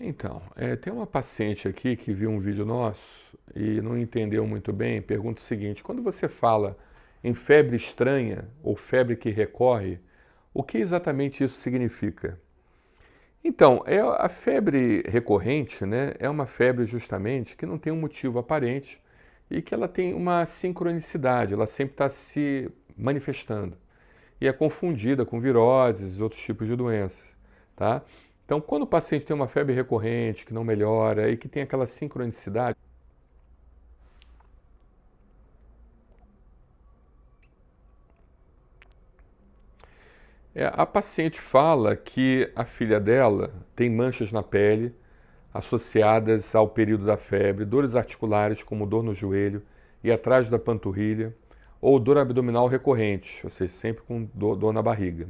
Então, tem uma paciente aqui que viu um vídeo nosso e não entendeu muito bem. Pergunta o seguinte: quando você fala em febre estranha ou febre que recorre, o que exatamente isso significa? Então, a febre recorrente, né, é uma febre justamente que não tem um motivo aparente e que ela tem uma sincronicidade, ela sempre está se manifestando e é confundida com viroses e outros tipos de doenças, tá? Então, quando o paciente tem uma febre recorrente, que não melhora e que tem aquela sincronicidade, a paciente fala que a filha dela tem manchas na pele associadas ao período da febre, dores articulares como dor no joelho e atrás da panturrilha, ou dor abdominal recorrente, ou seja, sempre com dor na barriga.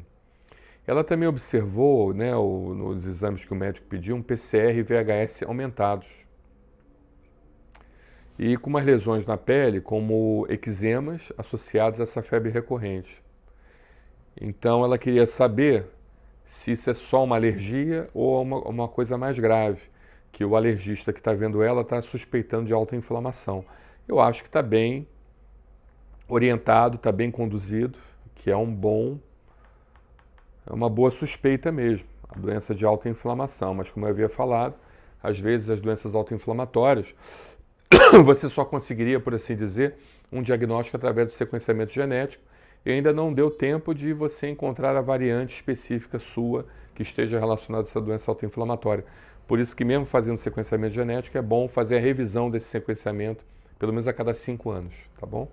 Ela também observou, né, nos exames que o médico pediu, um PCR e VHS aumentados. E com umas lesões na pele, como eczemas associados a essa febre recorrente. Então ela queria saber se isso é só uma alergia ou uma coisa mais grave, que o alergista que está vendo ela está suspeitando de autoinflamação. Eu acho que está bem orientado, está bem conduzido, que é uma boa suspeita mesmo, a doença de autoinflamação. Mas como eu havia falado, às vezes as doenças autoinflamatórias, você só conseguiria, por assim dizer, um diagnóstico através do sequenciamento genético e ainda não deu tempo de você encontrar a variante específica sua que esteja relacionada a essa doença autoinflamatória. Por isso que mesmo fazendo sequenciamento genético é bom fazer a revisão desse sequenciamento pelo menos a cada 5 anos, tá bom?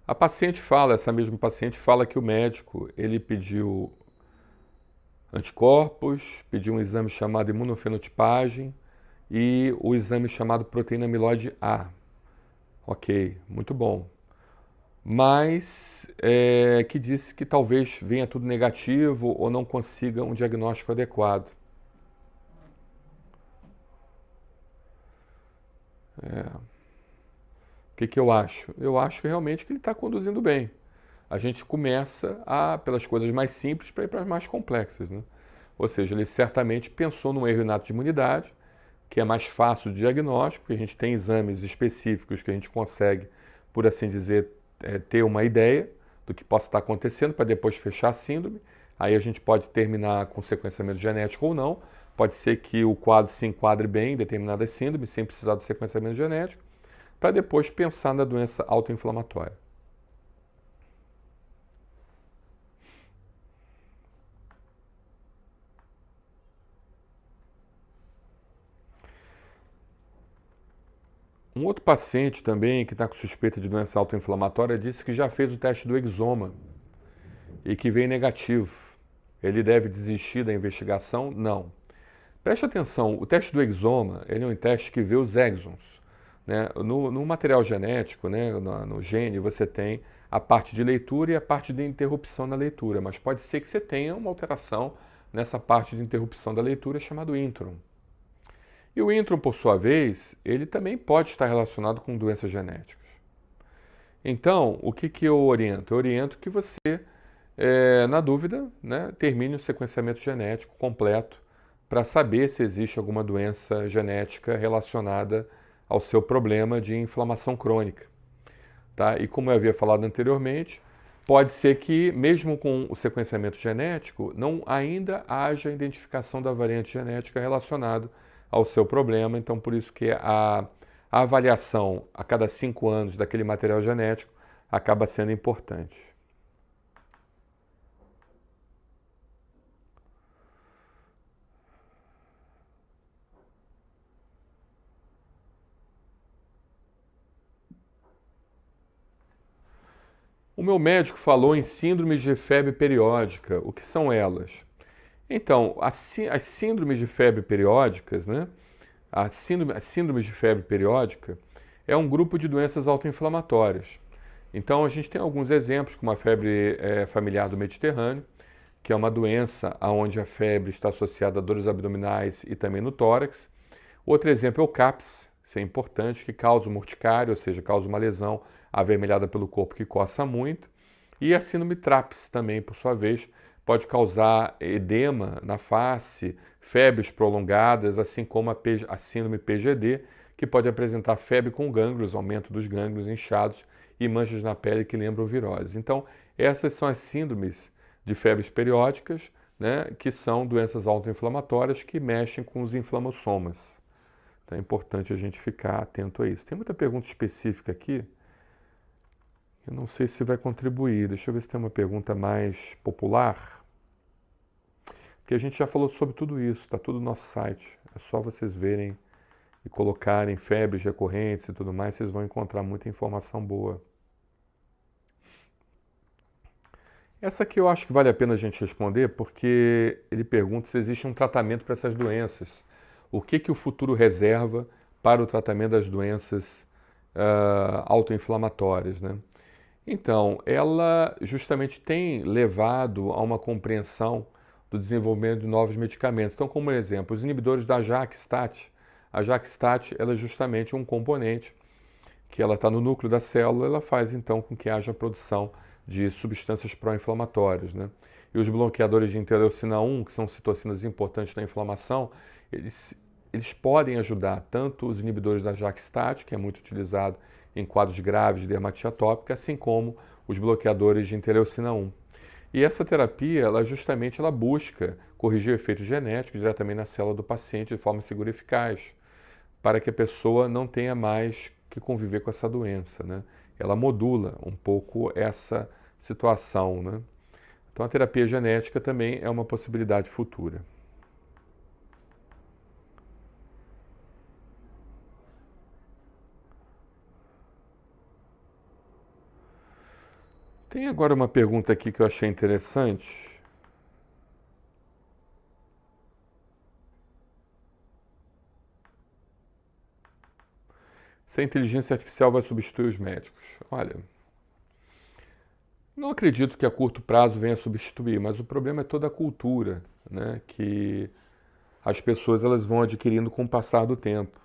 A paciente fala, essa mesma paciente fala que o médico, ele pediu anticorpos, pediu um exame chamado imunofenotipagem e o exame chamado proteína amiloide A. Ok, muito bom. Mas que disse que talvez venha tudo negativo ou não consiga um diagnóstico adequado. O que eu acho? Eu acho realmente que ele está conduzindo bem. A gente começa pelas coisas mais simples para ir para as mais complexas, né? Ou seja, ele certamente pensou num erro inato de imunidade, que é mais fácil de diagnóstico, porque a gente tem exames específicos que a gente consegue, por assim dizer, ter uma ideia do que possa estar acontecendo para depois fechar a síndrome. Aí a gente pode terminar com sequenciamento genético ou não. Pode ser que o quadro se enquadre bem em determinadas síndromes, sem precisar do sequenciamento genético, para depois pensar na doença autoinflamatória. Um outro paciente também que está com suspeita de doença autoinflamatória disse que já fez o teste do exoma e que veio negativo. Ele deve desistir da investigação? Não. Preste atenção, o teste do exoma ele é um teste que vê os exons. Né? No material genético, né, no gene, você tem a parte de leitura e a parte de interrupção na leitura, mas pode ser que você tenha uma alteração nessa parte de interrupção da leitura chamado intron. E o intron, por sua vez, ele também pode estar relacionado com doenças genéticas. Então, o que eu oriento? Eu oriento que você, na dúvida, né, termine o sequenciamento genético completo para saber se existe alguma doença genética relacionada ao seu problema de inflamação crônica. Tá? E como eu havia falado anteriormente, pode ser que, mesmo com o sequenciamento genético, não ainda haja identificação da variante genética relacionada ao seu problema. Então, por isso que a avaliação a cada 5 anos daquele material genético acaba sendo importante. O meu médico falou em síndromes de febre periódica. O que são elas? Então, as síndromes de febre periódicas, né? As síndromes de febre periódica é um grupo de doenças autoinflamatórias. Então, a gente tem alguns exemplos, como a febre familiar do Mediterrâneo, que é uma doença onde a febre está associada a dores abdominais e também no tórax. Outro exemplo é o CAPS, isso é importante, que causa uma urticária, ou seja, causa uma lesão avermelhada pelo corpo que coça muito. E a síndrome TRAPS também, por sua vez, pode causar edema na face, febres prolongadas, assim como a síndrome PGD, que pode apresentar febre com gânglios, aumento dos gânglios inchados e manchas na pele que lembram virose. Então, essas são as síndromes de febres periódicas, né, que são doenças autoinflamatórias que mexem com os inflamossomas. Então é importante a gente ficar atento a isso. Tem muita pergunta específica aqui. Eu não sei se vai contribuir. Deixa eu ver se tem uma pergunta mais popular. Porque a gente já falou sobre tudo isso, está tudo no nosso site. É só vocês verem e colocarem febres recorrentes e tudo mais, vocês vão encontrar muita informação boa. Essa aqui eu acho que vale a pena a gente responder, porque ele pergunta se existe um tratamento para essas doenças. O que o futuro reserva para o tratamento das doenças autoinflamatórias, né? Então, ela justamente tem levado a uma compreensão do desenvolvimento de novos medicamentos. Então, como exemplo, os inibidores da JAK-STAT. A JAK-STAT ela é justamente um componente que ela está no núcleo da célula, ela faz então com que haja produção de substâncias pró-inflamatórias, né? E os bloqueadores de interleucina 1, que são citocinas importantes na inflamação, eles podem ajudar tanto os inibidores da JAK-STAT, que é muito utilizado em quadros graves de dermatite atópica, assim como os bloqueadores de interleucina 1. E essa terapia, ela busca corrigir o efeito genético diretamente na célula do paciente de forma segura e eficaz, para que a pessoa não tenha mais que conviver com essa doença, né? Ela modula um pouco essa situação, né? Então a terapia genética também é uma possibilidade futura. Tem agora uma pergunta aqui que eu achei interessante. Se a inteligência artificial vai substituir os médicos. Olha, não acredito que a curto prazo venha substituir, mas o problema é toda a cultura, né, que as pessoas elas vão adquirindo com o passar do tempo.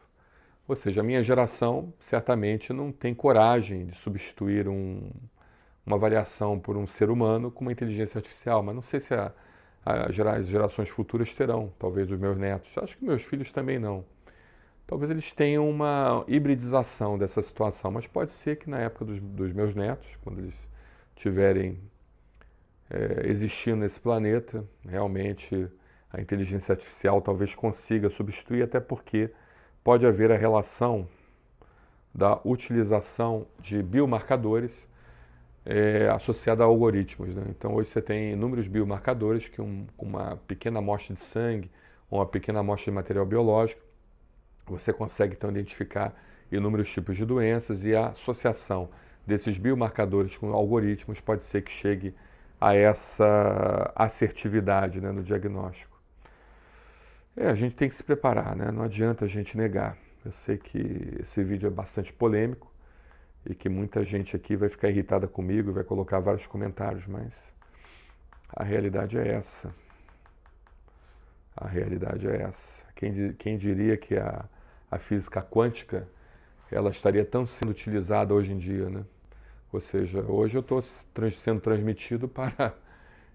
Ou seja, a minha geração certamente não tem coragem de substituir uma avaliação por um ser humano com uma inteligência artificial, mas não sei se as gerações futuras terão, talvez os meus netos. Acho que meus filhos também não. Talvez eles tenham uma hibridização dessa situação, mas pode ser que na época dos meus netos, quando eles estiverem existindo nesse planeta, realmente a inteligência artificial talvez consiga substituir, até porque pode haver a relação da utilização de biomarcadores associada a algoritmos, né? Então hoje você tem inúmeros biomarcadores que com uma pequena amostra de sangue ou uma pequena amostra de material biológico, você consegue então identificar inúmeros tipos de doenças e a associação desses biomarcadores com algoritmos pode ser que chegue a essa assertividade, né, no diagnóstico. A gente tem que se preparar, né? Não adianta a gente negar. Eu sei que esse vídeo é bastante polêmico e que muita gente aqui vai ficar irritada comigo e vai colocar vários comentários, mas a realidade é essa. A realidade é essa. Quem diria que a física quântica ela estaria tão sendo utilizada hoje em dia, né? Ou seja, hoje eu estou sendo transmitido para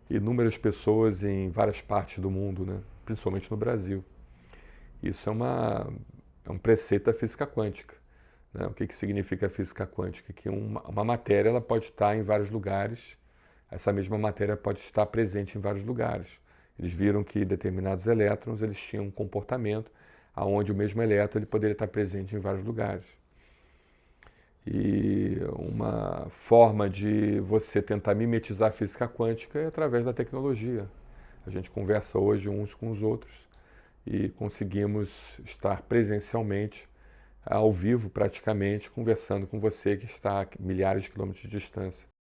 inúmeras pessoas em várias partes do mundo, né? Principalmente no Brasil. Isso é um preceito da física quântica. Né? O que significa a física quântica? Que uma matéria ela pode estar em vários lugares, essa mesma matéria pode estar presente em vários lugares. Eles viram que determinados elétrons eles tinham um comportamento onde o mesmo elétron ele poderia estar presente em vários lugares. E uma forma de você tentar mimetizar a física quântica é através da tecnologia. A gente conversa hoje uns com os outros e conseguimos estar presencialmente, ao vivo praticamente, conversando com você que está a milhares de quilômetros de distância.